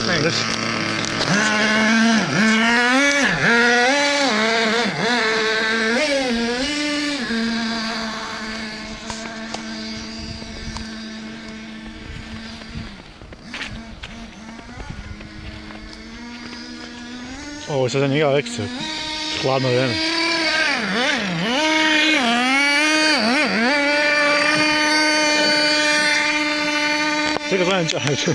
snegeš. Ovo je sad za njega ekstra, hladno vrijeme. Čekaj, gledam čaj.